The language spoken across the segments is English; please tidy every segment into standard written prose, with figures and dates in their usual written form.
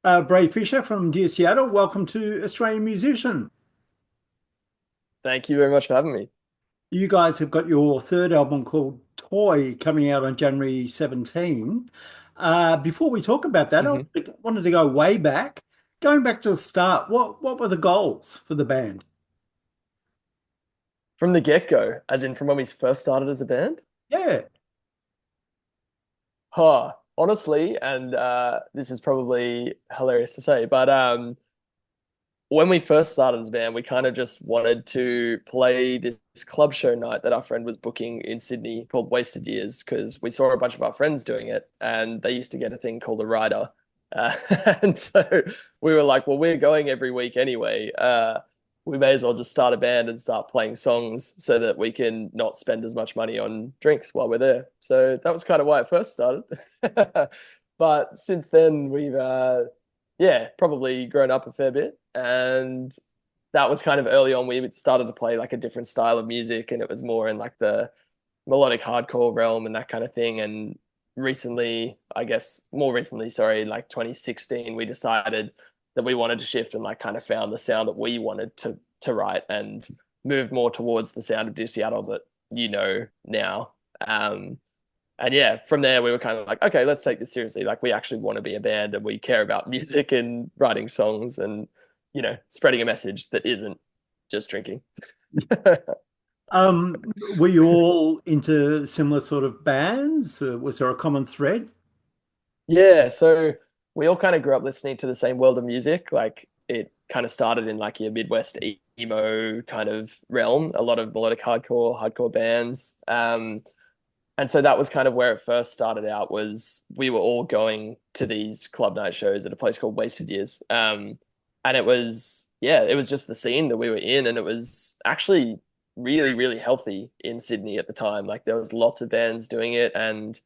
BRAE Fisher from Dear Seattle. Welcome to Australian Musician. Thank you very much for having me. You guys have got your third album called Toy coming out on January 17. Before we talk about that, I hmm wanted to go way back. Going back to the start, what were the goals for the band? From the get-go, as in from when we first started as a band, Yeah. honestly, and this is probably hilarious to say, but when we first started as a band, we kind of just wanted to play this club show night that our friend was booking in Sydney called Wasted Years because we saw a bunch of our friends doing it, and they used to get a thing called a rider. Uh, and so we were like, well, we're going every week anyway. We may as well just start a band and start playing songs so that we can not spend as much money on drinks while we're there. So that was kind of why it first started. But since then, we've yeah, probably grown up a fair bit. And that was kind of early on. We started to play like a different style of music, and it was more in like the melodic hardcore realm and that kind of thing. And recently, I guess more recently, sorry, like 2016, we decided that we wanted to shift and like kind of found the sound that we wanted to write and move more towards the sound of Dear Seattle that you know now. And yeah, from there we were kind of like, okay, let's take this seriously. Like we actually want to be a band and we care about music and writing songs and spreading a message that isn't just drinking. Were you all into similar sort of bands? Was there a common thread? Yeah, so we all kind of grew up listening to the same world of music. Like it kind of started in like your Midwest emo kind of realm, a lot of melodic hardcore bands. And so that was kind of where it first started out was we were all going to these club night shows at a place called Wasted Years. And it was, yeah, it was just the scene that we were in. And it was actually really, really healthy in Sydney at the time. Like there was lots of bands doing it and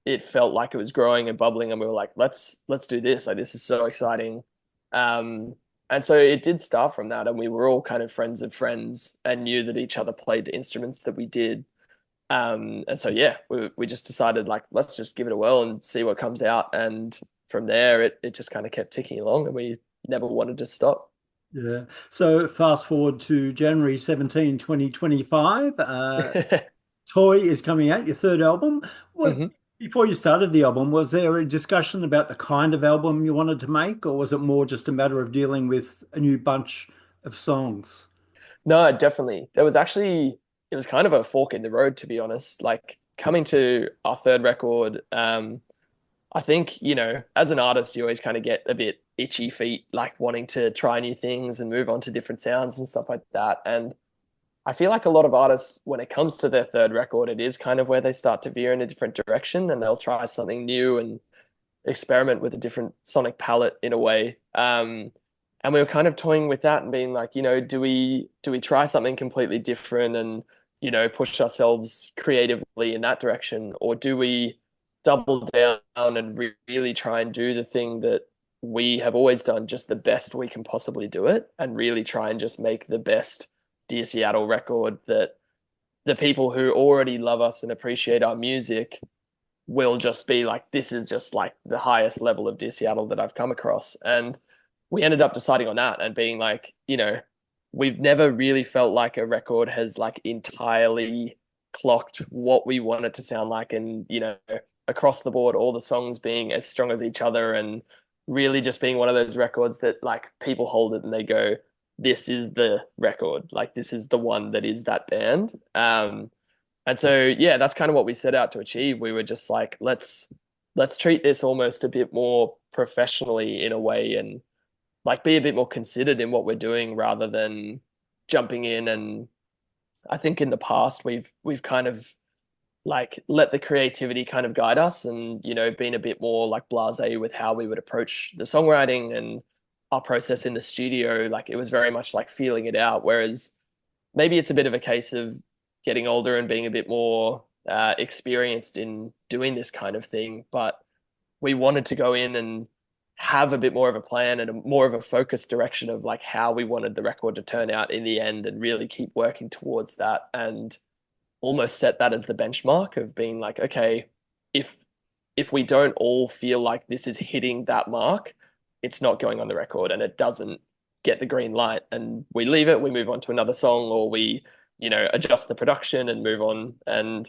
it felt like it was growing and bubbling. And we were like, let's do this. Like this is so exciting. Um, and so it did start from that. And we were all kind of friends of friends and knew that each other played the instruments that we did. And so yeah, we just decided like let's just give it a whirl and see what comes out. And from there, it just kind of kept ticking along, and we never wanted to stop. Yeah. So fast forward to January 17, 2025. Toy is coming out, your third album. What, hmm before you started the album, was there a discussion about the kind of album you wanted to make, or was it more just a matter of dealing with a new bunch of songs? No, definitely. It was kind of a fork in the road, to be honest. Like coming to our third record, I think, as an artist, you always kind of get a bit itchy feet, like wanting to try new things and move on to different sounds and stuff like that. And I feel like a lot of artists, when it comes to their third record, it is kind of where they start to veer in a different direction and they'll try something new and experiment with a different sonic palette in a way. And we were kind of toying with that and being like, do we try something completely different and push ourselves creatively in that direction, or do we double down and really try and do the thing that we have always done just the best we can possibly do it, and really try and just make the best Dear Seattle record that the people who already love us and appreciate our music will just be like, this is just like the highest level of Dear Seattle that I've come across. And we ended up deciding on that and being like, we've never really felt like a record has like entirely clocked what we want it to sound like. And, across the board, all the songs being as strong as each other and really just being one of those records that like people hold it and they go, this is the record. Like this is the one that is that band. And so yeah, that's kind of what we set out to achieve. We were just like, let's treat this almost a bit more professionally in a way and like be a bit more considered in what we're doing rather than jumping in. And I think in the past we've kind of like let the creativity kind of guide us and been a bit more like blasé with how we would approach the songwriting and our process in the studio. Like it was very much like feeling it out. Whereas maybe it's a bit of a case of getting older and being a bit more experienced in doing this kind of thing. But we wanted to go in and have a bit more of a plan and more of a focused direction of like how we wanted the record to turn out in the end and really keep working towards that and almost set that as the benchmark of being like, okay, if if we don't all feel like this is hitting that mark, it's not going on the record and it doesn't get the green light, and we leave it, we move on to another song, or we, adjust the production and move on. And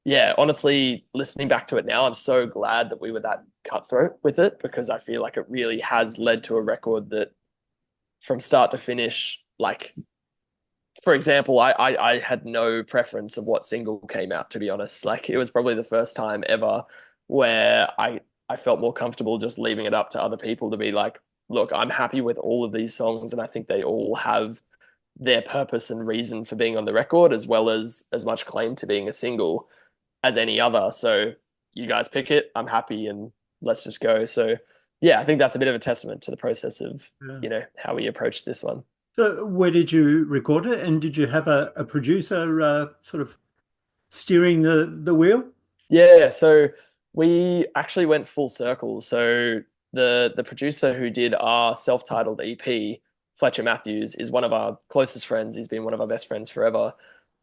yeah, honestly, listening back to it now, I'm so glad that we were that cutthroat with it, because I feel like it really has led to a record that from start to finish, like, for example, I had no preference of what single came out, to be honest. Like, it was probably the first time ever where I felt more comfortable just leaving it up to other people to be like, look, I'm happy with all of these songs, and I think they all have their purpose and reason for being on the record, as much claim to being a single as any other. So you guys pick it, I'm happy, and let's just go. So yeah, I think that's a bit of a testament to the process of, Yeah. how we approached this one. So where did you record it? And did you have a producer sort of steering the wheel? Yeah, so we actually went full circle. So the producer who did our self-titled EP, Fletcher Matthews, is one of our closest friends. He's been one of our best friends forever.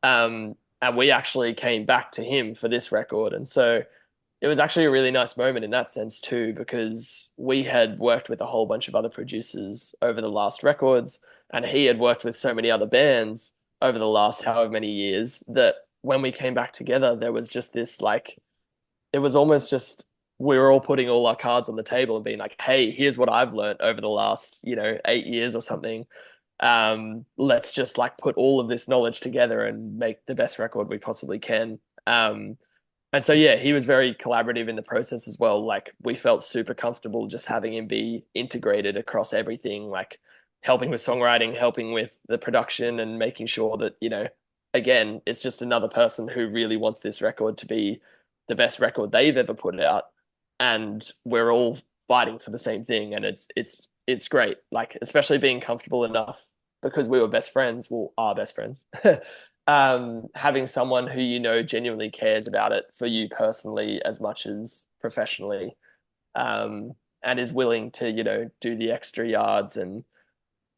And we actually came back to him for this record. And so it was actually a really nice moment in that sense too, because we had worked with a whole bunch of other producers over the last records, and he had worked with so many other bands over the last however many years, that when we came back together, there was just this, like, it was almost just, we were all putting all our cards on the table and being like, hey, here's what I've learned over the last, 8 years or something. Let's just like put all of this knowledge together and make the best record we possibly can. And so yeah, he was very collaborative in the process as well. Like, we felt super comfortable just having him be integrated across everything, like helping with songwriting, helping with the production, and making sure that, again, it's just another person who really wants this record to be the best record they've ever put out. And we're all fighting for the same thing. And it's great. Like, especially being comfortable enough, because we were best friends, well, are best friends. Having someone who genuinely cares about it for you personally as much as professionally, and is willing to do the extra yards and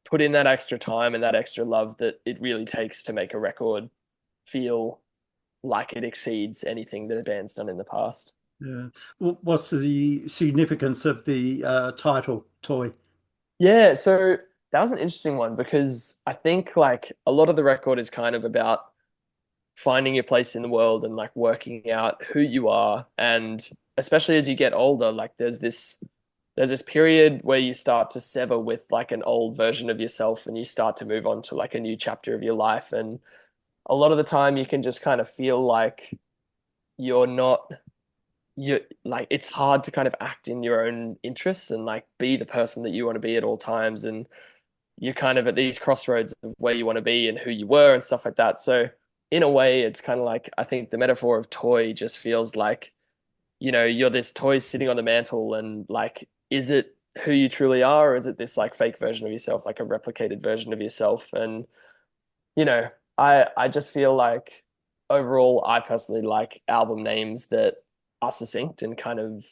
put in that extra time and that extra love that it really takes to make a record feel like it exceeds anything that a band's done in the past. Yeah. Well, what's the significance of the title, Toy? Yeah, so that was an interesting one, because I think like a lot of the record is kind of about finding your place in the world and like working out who you are. And especially as you get older, like there's this period where you start to sever with like an old version of yourself, and you start to move on to like a new chapter of your life. And a lot of the time you can just kind of feel like you're not you like, it's hard to kind of act in your own interests and like be the person that you want to be at all times. And you're kind of at these crossroads of where you want to be and who you were and stuff like that. So in a way, it's kind of like, I think the metaphor of toy just feels like, you're this toy sitting on the mantle, and like, is it who you truly are, or is it this like fake version of yourself, like a replicated version of yourself? And you know, I just feel like overall, I personally like album names that are succinct and kind of,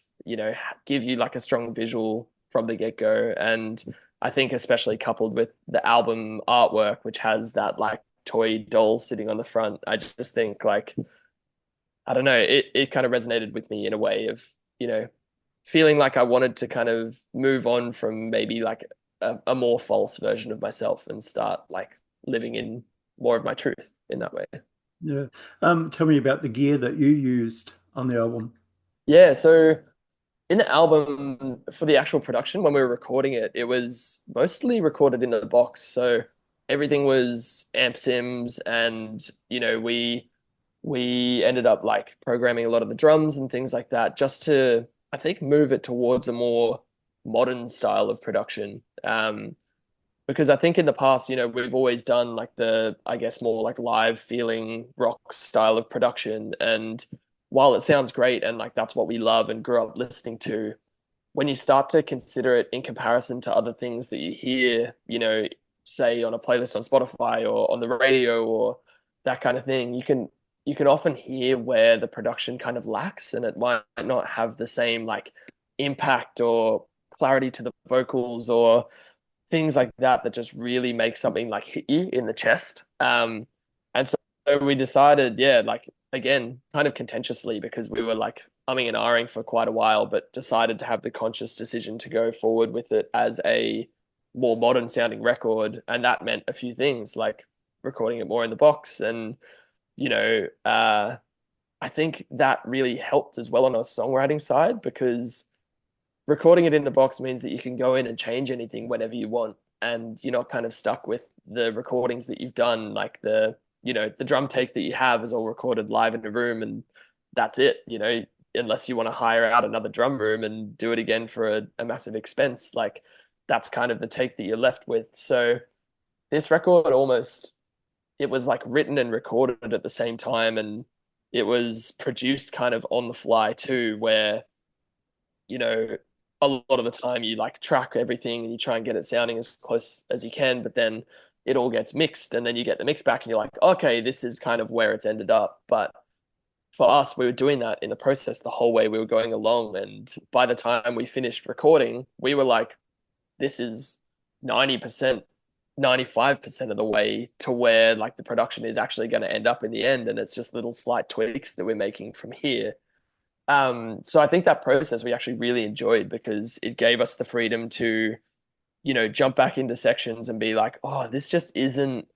give you like a strong visual from the get-go. And I think especially coupled with the album artwork, which has that like toy doll sitting on the front, I just think like, I don't know, it kind of resonated with me in a way of, you know, feeling like I wanted to kind of move on from maybe like a more false version of myself and start like living in more of my truth in that way. Yeah. Tell me about the gear that you used on the album. Yeah, so in the album for the actual production, when we were recording it, it was mostly recorded in the box. So everything was amp sims, and we ended up like programming a lot of the drums and things like that, just to, I think, move it towards a more modern style of production. Because I think in the past, we've always done like the, I guess, more like live feeling rock style of production. And while it sounds great and like that's what we love and grew up listening to, when you start to consider it in comparison to other things that you hear, say on a playlist on Spotify or on the radio or that kind of thing, you can often hear where the production kind of lacks, and it might not have the same like impact or clarity to the vocals or things like that that just really make something like hit you in the chest. And so we decided, yeah, like again, kind of contentiously, because we were like umming and ahhing for quite a while, but decided to have the conscious decision to go forward with it as a more modern sounding record. And that meant a few things like recording it more in the box. And, you know, I think that really helped as well on our songwriting side because recording it in the box means that you can go in and change anything whenever you want. And you're not kind of stuck with the recordings that you've done, like the drum take that you have is all recorded live in a room and that's it, unless you want to hire out another drum room and do it again for a massive expense. Like that's kind of the take that you're left with. So this record almost, it was like written and recorded at the same time and it was produced kind of on the fly too, where you know, a lot of the time you like track everything and you try and get it sounding as close as you can, but then it all gets mixed and then you get the mix back and you're like, okay, this is kind of where it's ended up. But for us, we were doing that in the process the whole way we were going along. And by the time we finished recording, we were like, this is 90%, 95% of the way to where like the production is actually going to end up in the end. And it's just little slight tweaks that we're making from here. So I think that process we actually really enjoyed because it gave us the freedom to, jump back into sections and be like, oh, this just isn't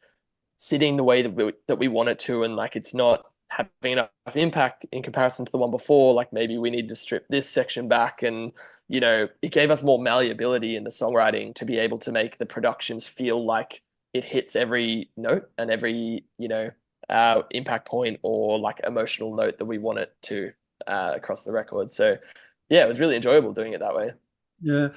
sitting the way that we want it to, and like it's not having enough impact in comparison to the one before. Like maybe we need to strip this section back, and it gave us more malleability in the songwriting to be able to make the productions feel like it hits every note and every impact point or like emotional note that we want it to across the record. So yeah, it was really enjoyable doing it that way. Yeah.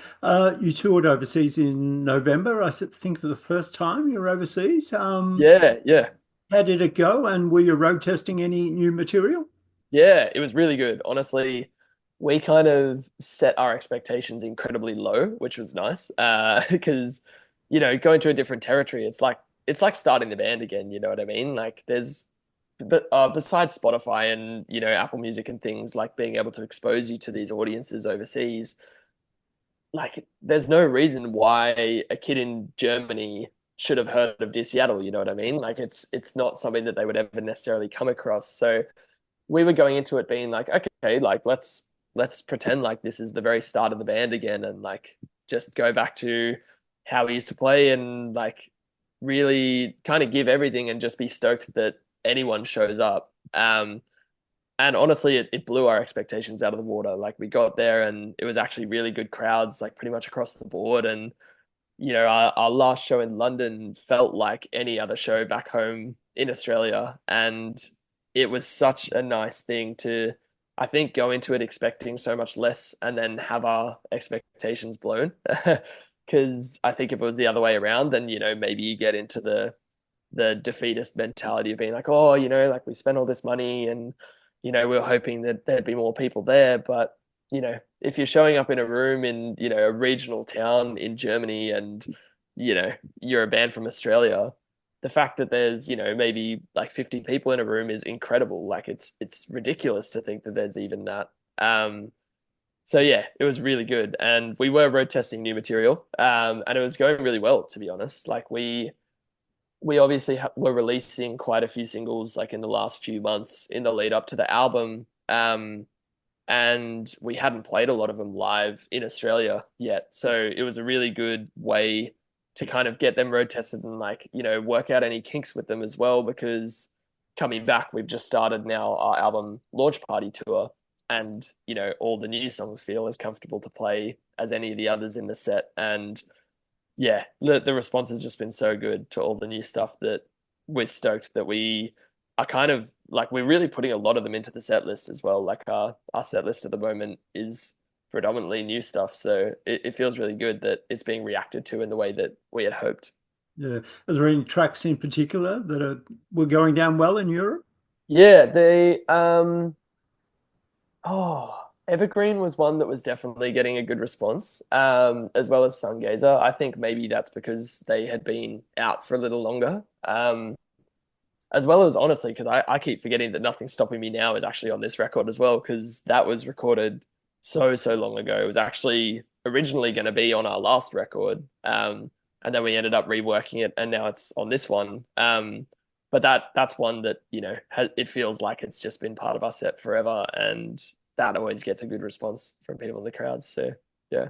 You toured overseas in November, think for the first time you're overseas. Yeah, yeah. How did it go? And were you road testing any new material? Yeah, it was really good. Honestly, we kind of set our expectations incredibly low, which was nice. Because, going to a different territory, it's like starting the band again, you know what I mean? Like but besides Spotify and, Apple Music and things like being able to expose you to these audiences overseas, like there's no reason why a kid in Germany should have heard of Dear Seattle, you know what I mean? Like it's not something that they would ever necessarily come across. So we were going into it being like, okay, like let's pretend like this is the very start of the band again and like just go back to how we used to play and like really kind of give everything and just be stoked that anyone shows up. And honestly, it blew our expectations out of the water. Like we got there and it was actually really good crowds, like pretty much across the board. And our last show in London felt like any other show back home in Australia. And it was such a nice thing to, I think, go into it expecting so much less and then have our expectations blown. Because I think if it was the other way around, then, maybe you get into the defeatist mentality of being like, oh, like we spent all this money and, we were hoping that there'd be more people there. But, if you're showing up in a room in, a regional town in Germany and, you're a band from Australia, the fact that there's, maybe like 50 people in a room is incredible. Like it's ridiculous to think that there's even that. So yeah, it was really good. And we were road testing new material. And it was going really well, to be honest. Like we obviously were releasing quite a few singles like in the last few months in the lead up to the album. And we hadn't played a lot of them live in Australia yet. So it was a really good way to kind of get them road tested and like, work out any kinks with them as well. Because coming back, we've just started now our album launch party tour. And, all the new songs feel as comfortable to play as any of the others in the set. And yeah, the response has just been so good to all the new stuff that we're stoked that we are kind of like we're really putting a lot of them into the set list as well. Like our set list at the moment is predominantly new stuff, so it feels really good that it's being reacted to in the way that we had hoped. Yeah. Are there any tracks in particular that were going down well in Europe? Yeah, Evergreen was one that was definitely getting a good response, as well as Sungazer. I think maybe that's because they had been out for a little longer. As well as honestly, because I keep forgetting that Nothing's Stopping Me Now is actually on this record as well, because that was recorded so long ago. It was actually originally going to be on our last record, and then we ended up reworking it, and now it's on this one. But that's one that it feels like it's just been part of our set forever, and that always gets a good response from people in the crowd. So yeah.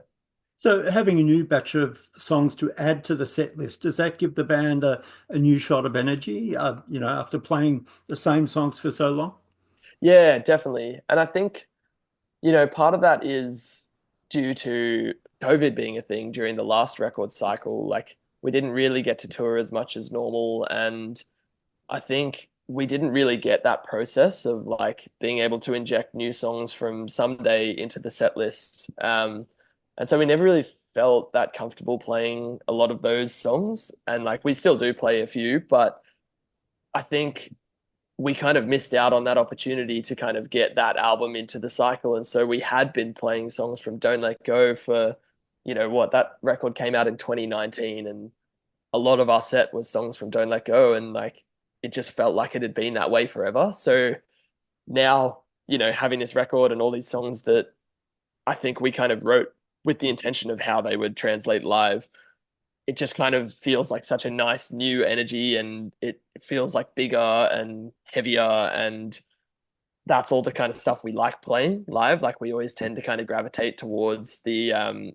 So having a new batch of songs to add to the set list, does that give the band a new shot of energy, after playing the same songs for so long? Yeah, definitely. And I think, part of that is due to COVID being a thing during the last record cycle. Like we didn't really get to tour as much as normal. And I think we didn't really get that process of like being able to inject new songs from someday into the set list. And so we never really felt that comfortable playing a lot of those songs. And like we still do play a few, but I think we kind of missed out on that opportunity to kind of get that album into the cycle. And so we had been playing songs from Don't Let Go for, that record came out in 2019, and a lot of our set was songs from Don't Let Go, and like it just felt like it had been that way forever. So now, having this record and all these songs that I think we kind of wrote with the intention of how they would translate live, it just kind of feels like such a nice new energy, and it feels like bigger and heavier, and that's all the kind of stuff we like playing live. Like we always tend to kind of gravitate towards the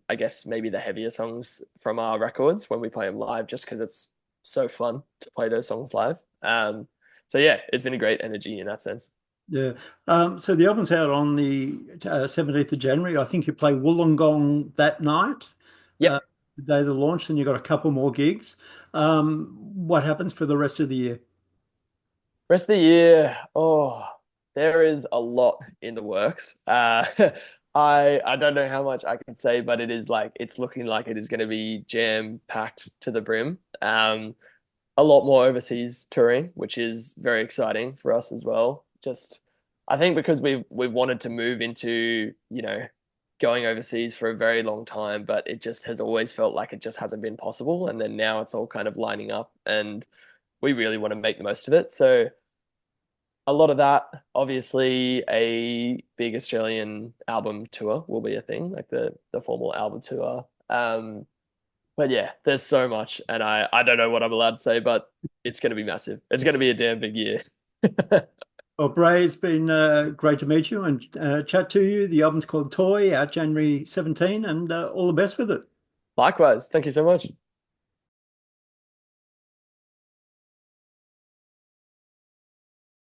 I guess maybe the heavier songs from our records when we play them live, just because it's so fun to play those songs live. So yeah, it's been a great energy in that sense. Yeah. So the album's out on the 17th of January. I think you play Wollongong that night, uh, Yep. the day of the launch, and you've got a couple more gigs. What happens for the rest of the year? Rest of the year, oh, there is a lot in the works. I don't know how much I can say, but it is like it's looking like it is going to be jam packed to the brim. A lot more overseas touring, which is very exciting for us as well. Just I think because we've wanted to move into, going overseas for a very long time, but it just has always felt like it just hasn't been possible. And then now it's all kind of lining up, and we really want to make the most of it. So a lot of that, obviously, a big Australian album tour will be a thing, like the formal album tour. But yeah, there's so much, and I don't know what I'm allowed to say, but it's going to be massive. It's going to be a damn big year. Well, Bray, it's been great to meet you and chat to you. The album's called Toy, out January 17, and all the best with it. Likewise, thank you so much.